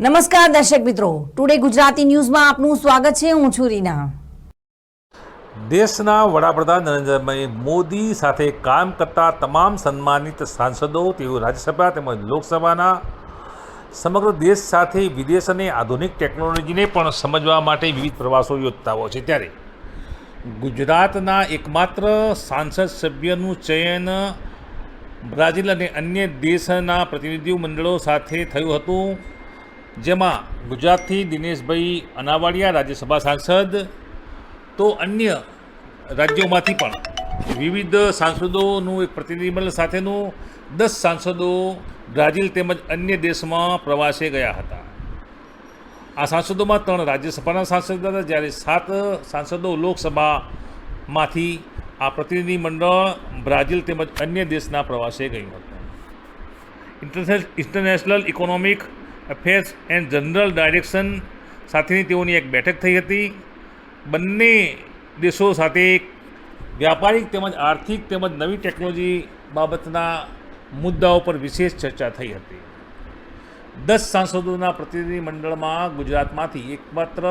નમસ્કાર દર્શક મિત્રો, ટુડે ગુજરાતી ન્યૂઝમાં આપનું સ્વાગત છે. હું છું રીના. દેશના વડાપ્રધાન નરેન્દ્રભાઈ મોદી સાથે કામ કરતા તમામ સન્માનિત સાંસદો, તેઓ રાજ્યસભા તેમજ લોકસભાના સમગ્ર દેશ સાથે વિદેશ અને આધુનિક ટેકનોલોજીને પણ સમજવા માટે વિવિધ પ્રવાસો યોજતા હોય છે. ત્યારે ગુજરાતના એકમાત્ર સાંસદ સભ્યનું ચયન બ્રાઝિલ અને અન્ય દેશના પ્રતિનિધિ મંડળો સાથે થયું હતું, જેમાં ગુજરાતથી દિનેશભાઈ અનાવાડિયા રાજ્યસભા સાંસદ, તો અન્ય રાજ્યોમાંથી પણ વિવિધ સાંસદોનું એક પ્રતિનિધિમંડળ સાથેનું 10 સાંસદો બ્રાઝિલ તેમજ અન્ય દેશમાં પ્રવાસે ગયા હતા. આ સાંસદોમાં 3 રાજ્યસભાના સાંસદ હતા, જ્યારે 7 સાંસદો લોકસભામાંથી આ પ્રતિનિધિમંડળ બ્રાઝિલ તેમજ અન્ય દેશના પ્રવાસે ગયું હતું. International economic affairs and general direction સાથેની તેઓની એક બેઠક થઈ હતી. બંને દેશો સાથે વ્યાપારિક તેમજ આર્થિક તેમજ નવી ટેકનોલોજી બાબતના મુદ્દાઓ પર વિશેષ ચર્ચા થઈ હતી. 10 સાંસદોના પ્રતિનિધિ મંડળમાં ગુજરાતમાંથી એકમાત્ર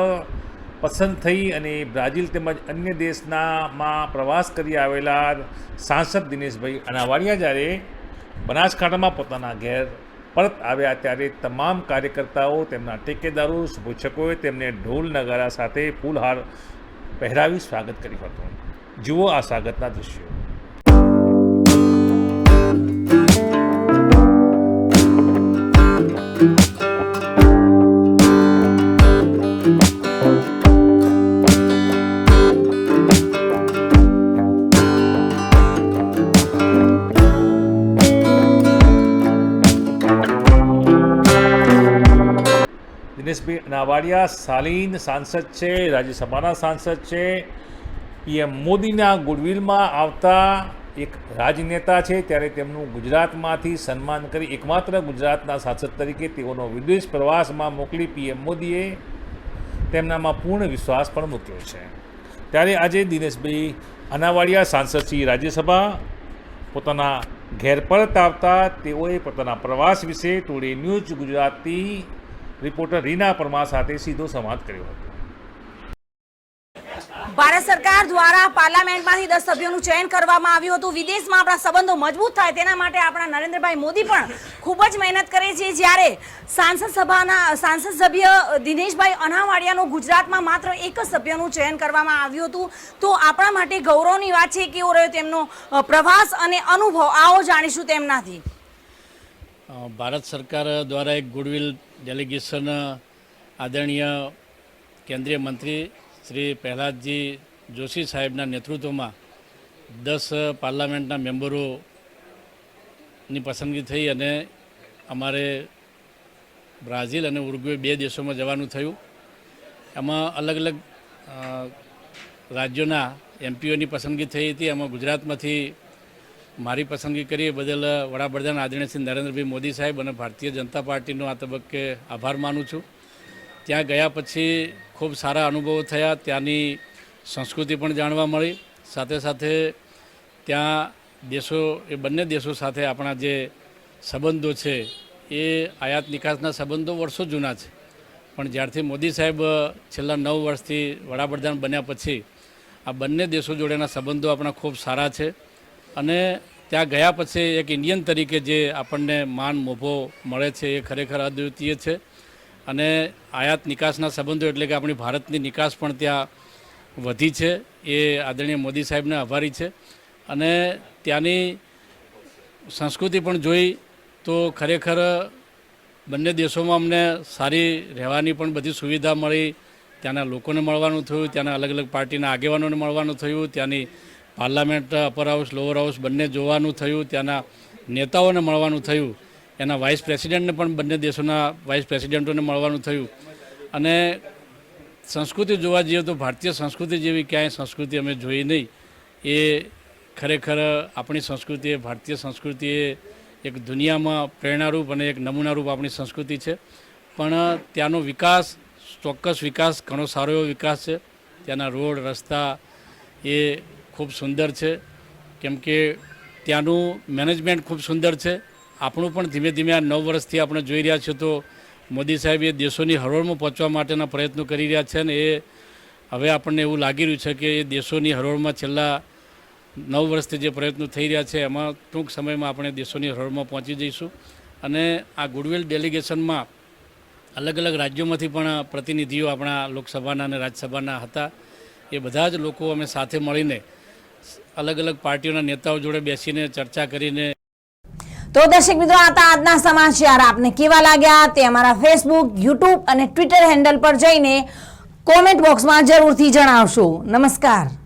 પસંદ થઈ અને બ્રાઝિલ તેમજ અન્ય દેશનામાં પ્રવાસ કરી આવેલા સાંસદ દિનેશભાઈ અનાવાડિયા જ્યારે બનાસકાંઠામાં પોતાના ઘેર પરત આવ્યા, ત્યારે તમામ કાર્યકર્તાઓ, તેમના ટેકેદારો, શુભેચ્છકોએ તેમને ઢોલ નગારા સાથે ફૂલહાર પહેરાવી સ્વાગત કર્યું હતું. જુઓ આ સ્વાગતના દૃશ્યો. દિનેશભાઈ અનાવાડિયા શાલીન સાંસદ છે, રાજ્યસભાના સાંસદ છે, પીએમ મોદીના ગુડવિલમાં આવતા એક રાજનેતા છે. ત્યારે તેમનું ગુજરાતમાંથી સન્માન કરી એકમાત્ર ગુજરાતના સાંસદ તરીકે તેઓનો વિદેશ પ્રવાસમાં મોકલી પીએમ મોદીએ તેમનામાં પૂર્ણ વિશ્વાસ પણ મૂક્યો છે. ત્યારે આજે દિનેશભાઈ અનાવાડિયા સાંસદ શ્રી રાજ્યસભા પોતાના ઘેર પરત આવતા તેઓએ પોતાના પ્રવાસ વિશે today news Gujarati reporter Reena Parmar સાથે સીધો સંવાદ કર્યો હતો. ભારત સરકાર દ્વારા પાર્લામેન્ટમાંથી 10 સભ્યોનું ચયન કરવામાં આવ્યું હતું. વિદેશમાં આપણા સંબંધો મજબૂત થાય તેના માટે આપણા નરેન્દ્રભાઈ મોદી પણ ખૂબ જ મહેનત કરે છે. જ્યારે સાંસદ સભ્ય દિનેશભાઈ અનાવાડિયાનું ગુજરાતમાં માત્ર એક જ સભ્યનું ચયન કરવામાં આવ્યું હતું. તો આપણા માટે ગૌરવની વાત છે. કેવો રહ્યો તેમનો પ્રવાસ અને અનુભવ, આવો જાણીશું તેમનાથી. ભારત સરકાર દ્વારા એક ગુડવિલ ડેલિગેશન આદરણીય કેન્દ્રીય મંત્રી શ્રી પ્રહલાદજી જોશી સાહેબના નેતૃત્વમાં 10 પાર્લામેન્ટના મેમ્બરોની પસંદગી થઈ અને અમારે બ્રાઝિલ અને ઉરુગ્વે 2 દેશોમાં જવાનું થયું. એમાં અલગ અલગ રાજ્યોના એમપીઓની પસંદગી થઈ હતી. એમાં ગુજરાતમાંથી મારી પસંદગી કરી બદલ વડાપ્રધાન આદરણીય શ્રી નરેન્દ્રભાઈ મોદી સાહેબ અને ભારતીય જનતા પાર્ટીનો આ તબક્કે આભાર માનું છું. ત્યાં ગયા પછી ખૂબ સારા અનુભવો થયા. ત્યાંની સંસ્કૃતિ પણ જાણવા મળી. સાથે સાથે ત્યાં એ બંને દેશો સાથે આપણા જે સંબંધો છે એ આયાત નિકાસના સંબંધો વર્ષો જૂના છે. પણ જ્યારથી મોદી સાહેબ છેલ્લા 9 વર્ષથી વડાપ્રધાન બન્યા પછી આ બંને દેશો જોડેના સંબંધો આપણા ખૂબ સારા છે. અને ત્યાં ગયા પછી એક ઇન્ડિયન તરીકે જે આપણને માન મોભો મળે છે એ ખરેખર અદ્વિતીય છે. અને આયાત નિકાસના સંબંધો એટલે કે આપણી ભારતની નિકાસ પણ ત્યાં વધી છે. એ આદરણીય મોદી સાહેબને આભારી છે. અને ત્યાંની સંસ્કૃતિ પણ જોઈ તો ખરેખર બંને દેશોમાં અમને સારી રહેવાની પણ બધી સુવિધા મળી. ત્યાંના લોકોને મળવાનું થયું, ત્યાંના અલગ અલગ પાર્ટીના આગેવાનોને મળવાનું થયું, ત્યાંની parliament upper house lower house બંને જોવાનું થયું, ત્યાંના નેતાઓને મળવાનું થયું, એના વાઇસ પ્રેસિડેન્ટને પણ બંને દેશોના વાઇસ પ્રેસિડેન્ટોને મળવાનું થયું. અને સંસ્કૃતિ જોવા જઈએ તો ભારતીય સંસ્કૃતિ જેવી ક્યાંય સંસ્કૃતિ અમે જોઈ નહીં. એ ખરેખર આપણી સંસ્કૃતિ, ભારતીય સંસ્કૃતિ એ એક દુનિયામાં પ્રેરણારૂપ અને એક નમૂનારૂપ આપણી સંસ્કૃતિ છે. પણ ત્યાંનો વિકાસ, ચોક્કસ વિકાસ, ઘણો સારો એવો વિકાસ છે. ત્યાંના રોડ રસ્તા એ ખૂબ સુંદર છે, કેમ કે ત્યાંનું મેનેજમેન્ટ ખૂબ સુંદર છે. આપણું પણ ધીમે ધીમે આ 9 વર્ષથી આપણે જોઈ રહ્યા છીએ તો મોદી સાહેબ એ દેશોની હરોળમાં પહોંચવા માટેના પ્રયત્નો કરી રહ્યા છે અને એ હવે આપણને એવું લાગી રહ્યું છે કે એ દેશોની હરોળમાં છેલ્લા 9 વર્ષથી જે પ્રયત્નો થઈ રહ્યા છે એમાં ટૂંક સમયમાં આપણે દેશોની હરોળમાં પહોંચી જઈશું અને આ ગુડવિલ ડેલિગેશનમાં અલગ અલગ રાજ્યોમાંથી પણ પ્રતિનિધિઓ આપણા લોકસભાના અને રાજ્યસભાના હતા. એ બધા જ લોકો અમે સાથે મળીને અલગ અલગ પાર્ટીઓના નેતાઓ જોડે બેસીને ચર્ચા કરીને. તો દર્શક મિત્રો, આ હતા આજના સમાચાર. આપને કેવા લાગ્યા તે અમારા ફેસબુક, યુટ્યુબ અને ટ્વિટર હેન્ડલ પર જઈને કોમેન્ટ બોક્સમાં જરૂરથી જણાવશો. નમસ્કાર.